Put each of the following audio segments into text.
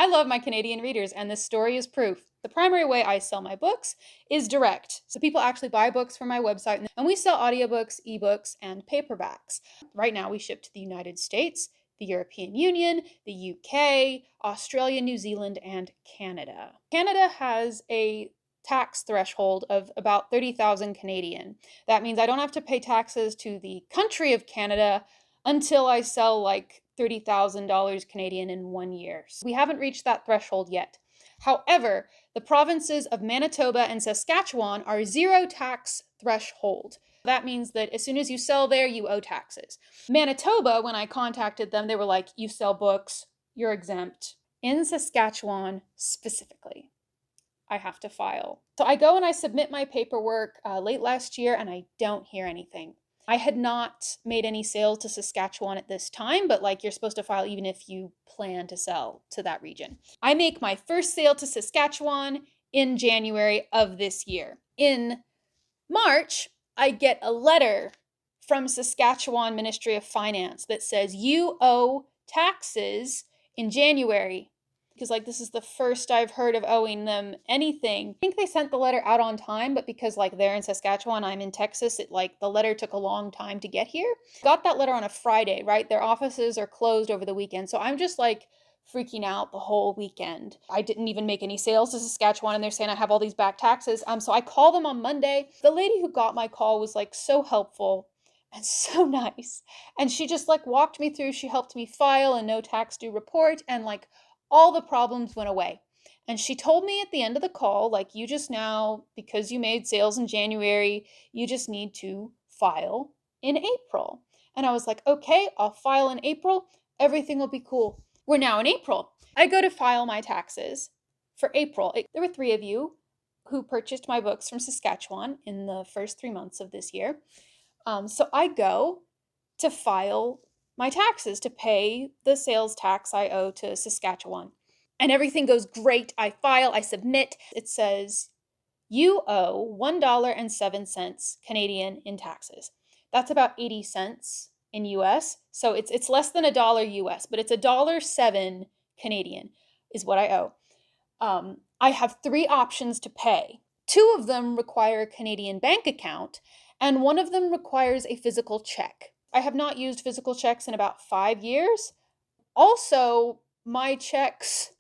I love my Canadian readers, and this story is proof. The primary way I sell my books is direct. So people actually buy books from my website, and we sell audiobooks, ebooks, and paperbacks. Right now, we ship to the United States, the European Union, the UK, Australia, New Zealand, and Canada. Canada has a tax threshold of about 30,000 Canadian. That means I don't have to pay taxes to the country of Canada until I sell like $30,000 Canadian in 1 year. So we haven't reached that threshold yet. However, the provinces of Manitoba and Saskatchewan are zero tax threshold. That means that as soon as you sell there, you owe taxes. Manitoba, when I contacted them, they were like, you sell books, you're exempt. In Saskatchewan specifically, I have to file. So I go and I submit my paperwork late last year, and I don't hear anything. I had not made any sales to Saskatchewan at this time, but like you're supposed to file even if you plan to sell to that region. I make my first sale to Saskatchewan in January of this year. In March, I get a letter from Saskatchewan Ministry of Finance that says you owe taxes in January. Because like this is the first I've heard of owing them anything. I think they sent the letter out on time, but because like they're in Saskatchewan, I'm in Texas, it like the letter took a long time to get here. Got that letter on a Friday, right? Their offices are closed over the weekend. So I'm just like freaking out the whole weekend. I didn't even make any sales to Saskatchewan, and they're saying I have all these back taxes. So I call them on Monday. The lady who got my call was like so helpful and so nice. And she just like walked me through. She helped me file a no tax due report, and like all the problems went away. And she told me at the end of the call, like, you just now, because you made sales in January, you just need to file in April. And I was like, okay, I'll file in April. Everything will be cool. We're now in April. I go to file my taxes for April. There were 3 of you who purchased my books from Saskatchewan in the first 3 months of this year. So I go to file my taxes to pay the sales tax I owe to Saskatchewan. And everything goes great. I file, I submit. It says, you owe $1.07 Canadian in taxes. That's about 80 cents in US. So it's less than $1 US, but it's $1.07 Canadian is what I owe. I have 3 options to pay. 2 of them require a Canadian bank account, and 1 of them requires a physical check. I have not used physical checks in about 5 years. Also, my checks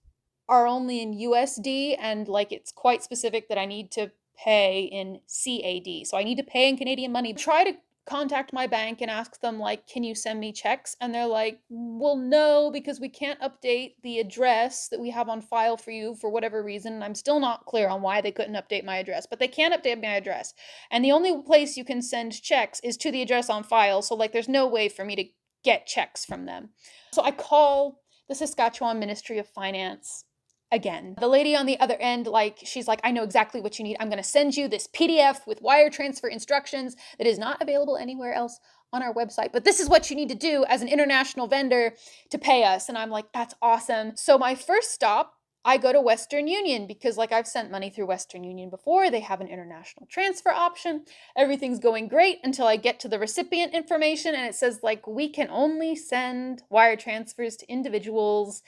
are only in USD, and like it's quite specific that I need to pay in CAD. So I need to pay in Canadian money. Try to contact my bank and ask them like, can you send me checks? And they're like, well, no, because we can't update the address that we have on file for you for whatever reason. And I'm still not clear on why they couldn't update my address, but they can update my address. And the only place you can send checks is to the address on file. So like, there's no way for me to get checks from them. So I call the Saskatchewan Ministry of Finance again. The lady on the other end, like, she's like, I know exactly what you need. I'm going to send you this PDF with wire transfer instructions that is not available anywhere else on our website. But this is what you need to do as an international vendor to pay us. And I'm like, that's awesome. So my first stop, I go to Western Union because like I've sent money through Western Union before. They have an international transfer option. Everything's going great until I get to the recipient information, and it says like, we can only send wire transfers to individuals,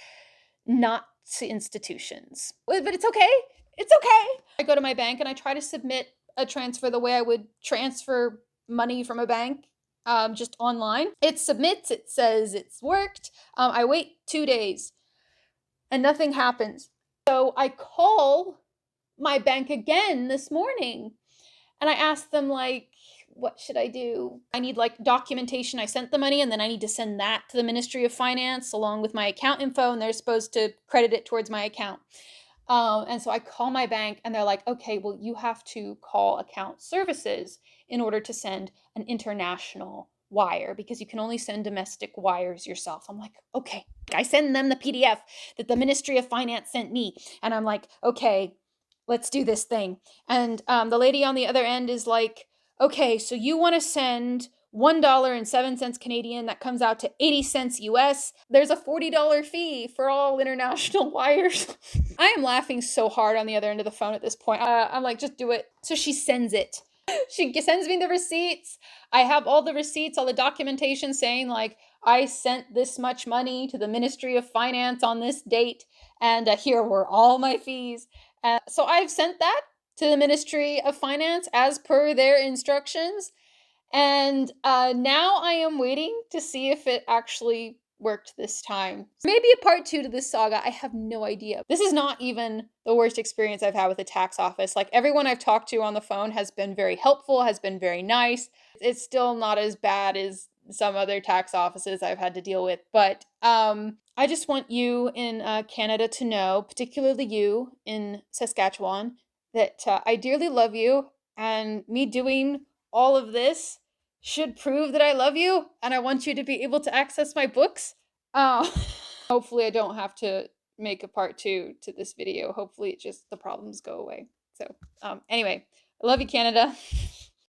not to institutions. But it's okay. It's okay. I go to my bank and I try to submit a transfer the way I would transfer money from a bank, just online. It submits, it says it's worked. I wait 2 days and nothing happens. So I call my bank again this morning and I ask them like, what should I do? I need like documentation. I sent the money and then I need to send that to the Ministry of Finance along with my account info, and they're supposed to credit it towards my account. And so I call my bank and they're like, okay, well, you have to call account services in order to send an international wire because you can only send domestic wires yourself. I'm like, okay. I send them the PDF that the Ministry of Finance sent me. And I'm like, okay, let's do this thing. And the lady on the other end is like, okay, so you want to send $1.07 Canadian, that comes out to 80 cents US. There's a $40 fee for all international wires. I am laughing so hard on the other end of the phone at this point. I'm like, just do it. So she sends it. She sends me the receipts. I have all the receipts, all the documentation saying like, I sent this much money to the Ministry of Finance on this date. and here were all my fees. So I've sent that to the Ministry of Finance as per their instructions. And now I am waiting to see if it actually worked this time. Maybe a part 2 to this saga, I have no idea. This is not even the worst experience I've had with the tax office. Like, everyone I've talked to on the phone has been very helpful, has been very nice. It's still not as bad as some other tax offices I've had to deal with, but I just want you in Canada to know, particularly you in Saskatchewan, that I dearly love you, and me doing all of this should prove that I love you, and I want you to be able to access my books. Hopefully I don't have to make a part 2 to this video. Hopefully it just, the problems go away. So anyway, I love you, Canada.